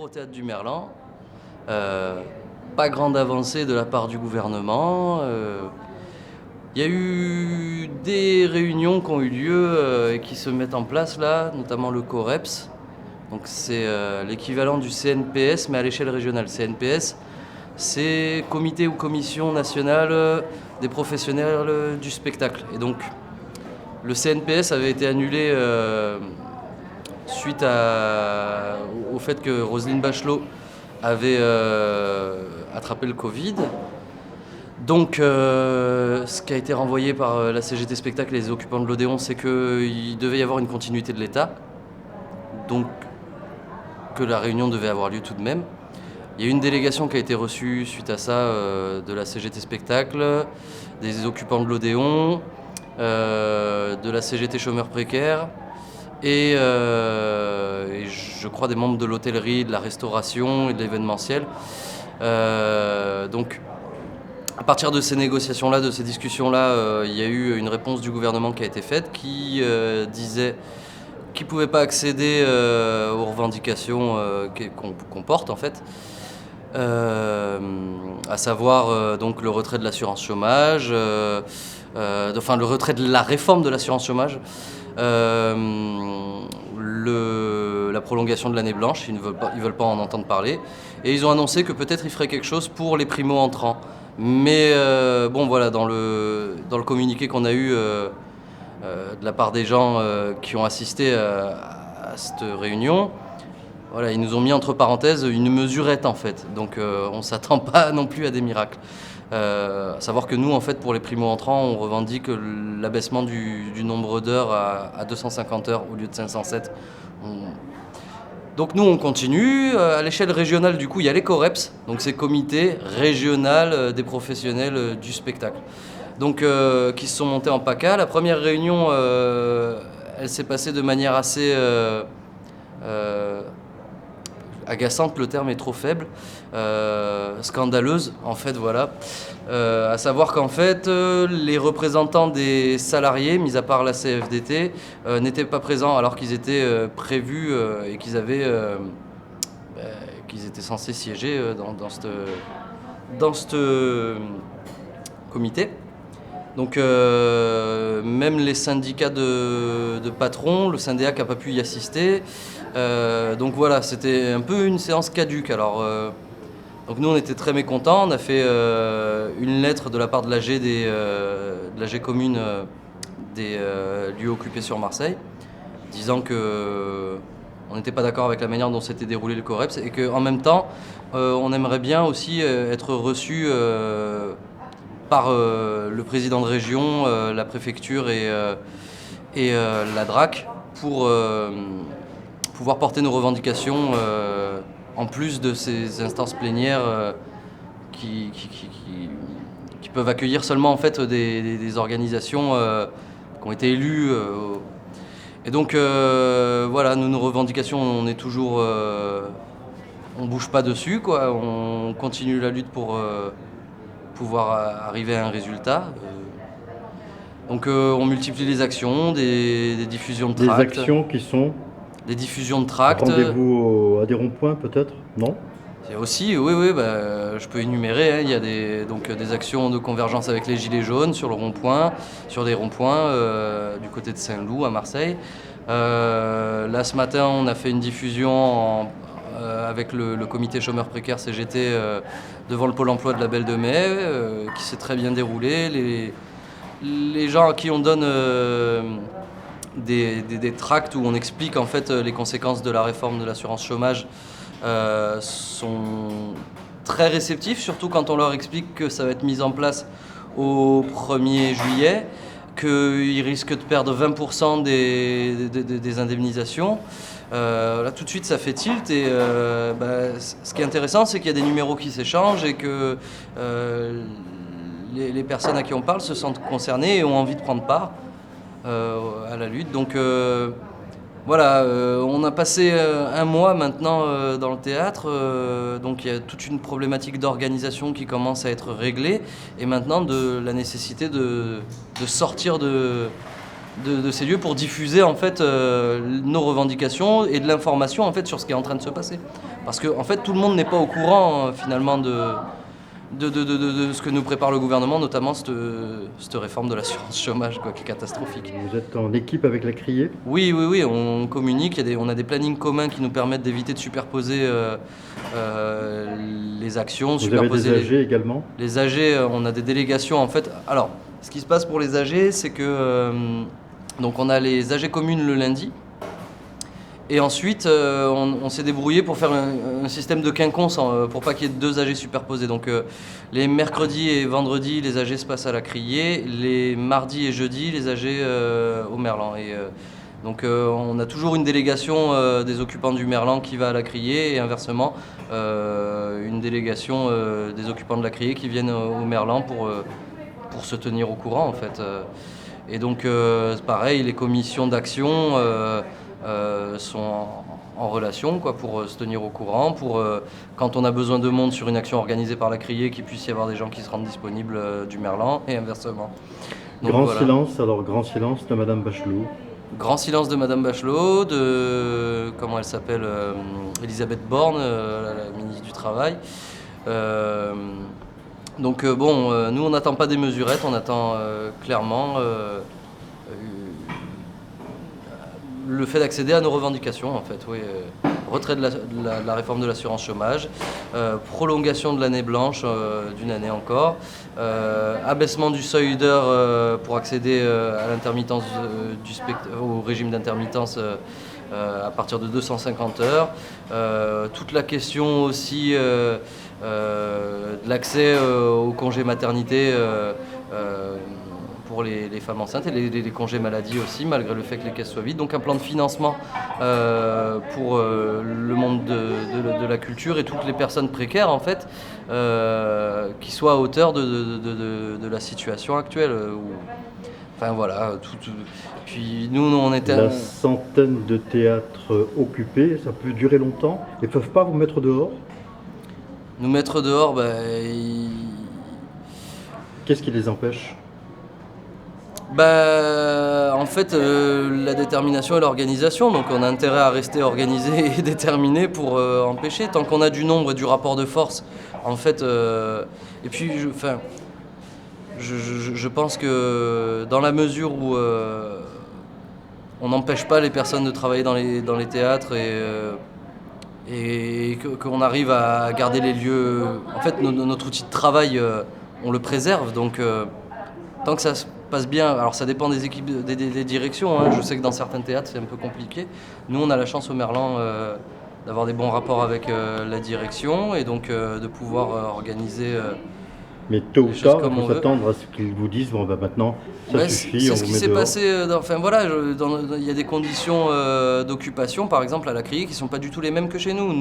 au Théâtre du Merlan. Pas grande avancée de la part du gouvernement. Il y a eu des réunions qui ont eu lieu et qui se mettent en place là, notamment le COREPS. Donc c'est l'équivalent du CNPS mais à l'échelle régionale. CNPS, c'est Comité ou Commission nationale des professionnels du spectacle. Et donc le CNPS avait été annulé suite au fait que Roselyne Bachelot avait attrapé le Covid. Donc ce qui a été renvoyé par la CGT Spectacle et les occupants de l'Odéon, c'est qu'il devait y avoir une continuité de l'État. Donc que la réunion devait avoir lieu tout de même. Il y a eu une délégation qui a été reçue suite à ça de la CGT Spectacle, des occupants de l'Odéon, de la CGT Chômeurs Précaires et je crois des membres de l'hôtellerie, de la restauration et de l'événementiel. Donc à partir de ces négociations-là, de ces discussions-là, il y a eu une réponse du gouvernement qui a été faite qui disait qu'ils ne pouvaient pas accéder aux revendications qu'on porte en fait. À savoir donc le retrait de l'assurance chômage, le retrait de la réforme de l'assurance chômage, la prolongation de l'année blanche, ils veulent pas en entendre parler, et ils ont annoncé que peut-être ils feraient quelque chose pour les primo-entrants. Mais bon voilà, dans le communiqué qu'on a eu de la part des gens qui ont assisté à cette réunion, voilà, ils nous ont mis entre parenthèses une mesurette en fait, donc on ne s'attend pas non plus à des miracles. À savoir que nous, en fait, pour les primo-entrants, on revendique l'abaissement du nombre d'heures à 250 heures au lieu de 507. Donc nous, on continue. À l'échelle régionale, du coup, il y a les COREPS, donc c'est comité régional des professionnels du spectacle, donc qui se sont montés en PACA. La première réunion, elle s'est passée de manière assez agaçante, le terme est trop faible, scandaleuse en fait, voilà. À savoir qu'en fait, les représentants des salariés, mis à part la CFDT, n'étaient pas présents alors qu'ils étaient prévus et qu'ils étaient censés siéger dans ce comité. Donc même les syndicats de patrons, le syndicat n'a pas pu y assister. Donc voilà, c'était un peu une séance caduque. Alors, donc nous on était très mécontents, on a fait une lettre de la part de l'AG commune des lieux occupés sur Marseille, disant que on n'était pas d'accord avec la manière dont s'était déroulé le COREPS et qu'en même temps on aimerait bien aussi être reçu par le président de région, la préfecture et la DRAC pour pouvoir porter nos revendications en plus de ces instances plénières qui peuvent accueillir seulement en fait des organisations qui ont été élues. Et donc voilà, nos revendications, on est toujours, on bouge pas dessus quoi. On continue la lutte pour pouvoir arriver à un résultat. Donc on multiplie les actions, des diffusions de tracts. Des actions qui sont des diffusions de tracts. Rendez-vous à des ronds-points peut-être, non? C'est aussi, oui, je peux énumérer. Hein, il y a des actions de convergence avec les Gilets jaunes sur le rond-point, sur des ronds-points du côté de Saint-Loup à Marseille. Là ce matin, on a fait une diffusion avec le comité chômeurs précaires CGT devant le pôle emploi de la Belle de Mai, qui s'est très bien déroulé. Les gens à qui on donne des tracts où on explique en fait les conséquences de la réforme de l'assurance chômage sont très réceptifs, surtout quand on leur explique que ça va être mis en place au 1er juillet, qu'ils risquent de perdre 20% des indemnisations. Là tout de suite ça fait tilt et ce qui est intéressant c'est qu'il y a des numéros qui s'échangent et que les personnes à qui on parle se sentent concernées et ont envie de prendre part à la lutte. Donc voilà, on a passé un mois maintenant dans le théâtre, donc il y a toute une problématique d'organisation qui commence à être réglée et maintenant de la nécessité de sortir de de ces lieux pour diffuser en fait nos revendications et de l'information en fait sur ce qui est en train de se passer. Parce que en fait tout le monde n'est pas au courant finalement de ce que nous prépare le gouvernement, notamment cette réforme de l'assurance chômage quoi, qui est catastrophique. Vous êtes en équipe avec la Criée? Oui, on communique, on a des plannings communs qui nous permettent d'éviter de superposer les actions. Vous avez des AG également? Les AG, on a des délégations en fait. Alors, ce qui se passe pour les AG, c'est que donc on a les AG communes le lundi. Et ensuite, on s'est débrouillé pour faire un système de quinconce pour pas qu'il y ait 2 AG superposés. Donc les mercredis et vendredis, les AG se passent à la Criée. Les mardis et jeudis, les AG au Merlan. Et donc on a toujours une délégation des occupants du Merlan qui va à la Criée et inversement une délégation des occupants de la Criée qui viennent au Merlan pour se tenir au courant en fait. Et donc pareil, les commissions d'action sont en relation quoi, pour se tenir au courant, pour quand on a besoin de monde sur une action organisée par la Criée, qu'il puisse y avoir des gens qui se rendent disponibles du Merlan et inversement. Donc, grand silence de Madame Bachelot. Grand silence de Madame Bachelot, de comment elle s'appelle, Elisabeth Borne, la ministre du Travail. Donc nous on n'attend pas des mesurettes, on attend clairement le fait d'accéder à nos revendications, en fait, oui. Retrait de la réforme de l'assurance chômage, prolongation de l'année blanche d'une année encore, abaissement du seuil d'heure pour accéder à l'intermittence au régime d'intermittence à partir de 250 heures. Toute la question aussi de l'accès au congé maternité pour les femmes enceintes et les congés maladie aussi, malgré le fait que les caisses soient vides. Donc un plan de financement pour le monde de la culture et toutes les personnes précaires, en fait, qui soient à hauteur de la situation actuelle. Enfin voilà, puis nous on était... La centaine de théâtres occupés, ça peut durer longtemps. Ils ne peuvent pas vous mettre dehors? Nous mettre dehors, Qu'est-ce qui les empêche? En fait, la détermination et l'organisation, donc on a intérêt à rester organisé et déterminé pour empêcher, tant qu'on a du nombre et du rapport de force, en fait, et puis, je pense que dans la mesure où on n'empêche pas les personnes de travailler dans les théâtres et qu'on arrive à garder les lieux, en fait, notre outil de travail, on le préserve, donc tant que ça se passe bien, alors ça dépend des équipes, des directions, hein. Je sais que dans certains théâtres c'est un peu compliqué. Nous on a la chance au Merlan d'avoir des bons rapports avec la direction et donc de pouvoir organiser mais tôt ou tard, il faut s'attendre à ce qu'ils vous disent bon maintenant ça suffit, c'est on ce vous qui met s'est dehors. passé. Il y a des conditions d'occupation, par exemple à la Criée, qui sont pas du tout les mêmes que chez nous.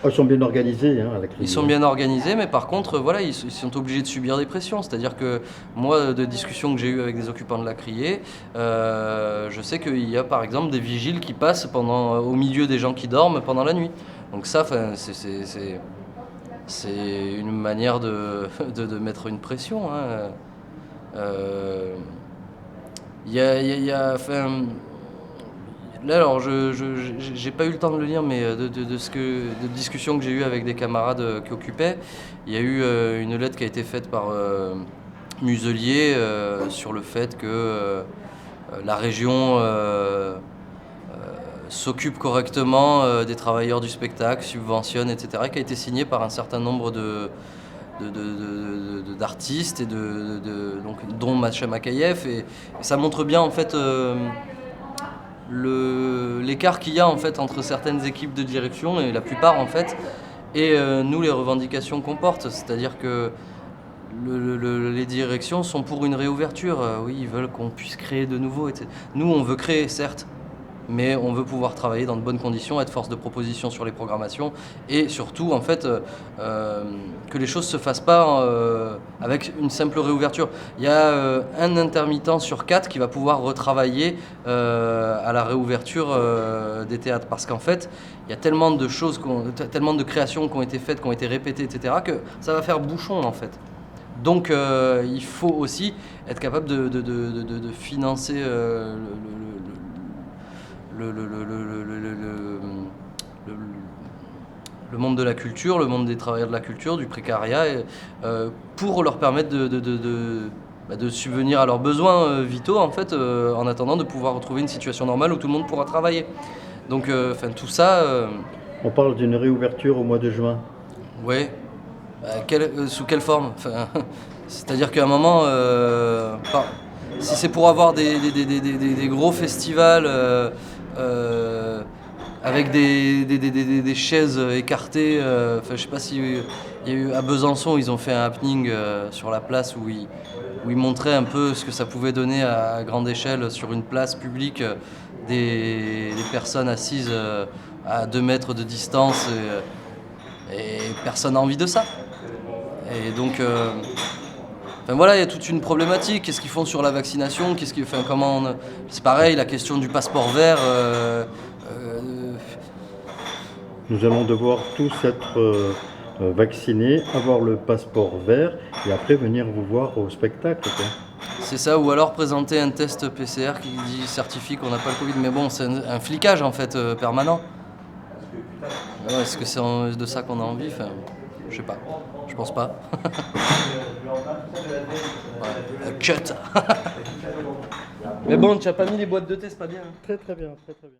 Ils sont bien organisés à la Criée. Ils sont bien organisés, mais par contre, voilà, ils sont obligés de subir des pressions. C'est-à-dire que moi, de discussions que j'ai eues avec des occupants de la Criée, je sais qu'il y a par exemple des vigiles qui passent au milieu des gens qui dorment pendant la nuit. Donc ça, c'est une manière de mettre une pression. Hein. Là, alors, j'ai pas eu le temps de le lire, mais de discussions que j'ai eues avec des camarades qui occupaient, il y a eu une lettre qui a été faite par Muselier sur le fait que la région s'occupe correctement des travailleurs du spectacle, subventionne, etc., qui a été signée par un certain nombre d'artistes et donc, dont Macha Makayev, et ça montre bien en fait l'écart qu'il y a en fait entre certaines équipes de direction et la plupart en fait et nous les revendications qu'on porte, c'est-à-dire que les directions sont pour une réouverture, oui ils veulent qu'on puisse créer de nouveau, etc. Nous on veut créer certes, mais on veut pouvoir travailler dans de bonnes conditions, être force de proposition sur les programmations et surtout en fait que les choses se fassent pas avec une simple réouverture. Il y a un intermittent sur 4 qui va pouvoir retravailler à la réouverture des théâtres, parce qu'en fait il y a tellement de choses, tellement de créations qui ont été faites, qui ont été répétées, etc., que ça va faire bouchon en fait. Donc il faut aussi être capable de financer le monde de la culture, le monde des travailleurs de la culture, du précariat, pour leur permettre de subvenir à leurs besoins vitaux en fait, en attendant de pouvoir retrouver une situation normale où tout le monde pourra travailler. Donc tout ça, On parle d'une réouverture au mois de juin. ouais. Sous quelle forme? Enfin, c'est-à-dire qu'à un moment, si c'est pour avoir des gros festivals avec des chaises écartées, je sais pas si il y a eu à Besançon, ils ont fait un happening sur la place où ils montraient un peu ce que ça pouvait donner à grande échelle sur une place publique, des personnes assises à 2 mètres de distance et personne n'a envie de ça. Et donc, voilà, il y a toute une problématique. Qu'est-ce qu'ils font sur la vaccination? C'est pareil, la question du passeport vert. Nous allons devoir tous être vaccinés, avoir le passeport vert et après venir vous voir au spectacle, quoi. C'est ça, ou alors présenter un test PCR qui certifie qu'on n'a pas le Covid. Mais bon, c'est un flicage en fait permanent. Ouais, est-ce que c'est de ça qu'on a envie? Enfin, je sais pas. Je pense pas. Ouais, cut. Mais bon, tu as pas mis les boîtes de thé, c'est pas bien. Très très bien, très très bien.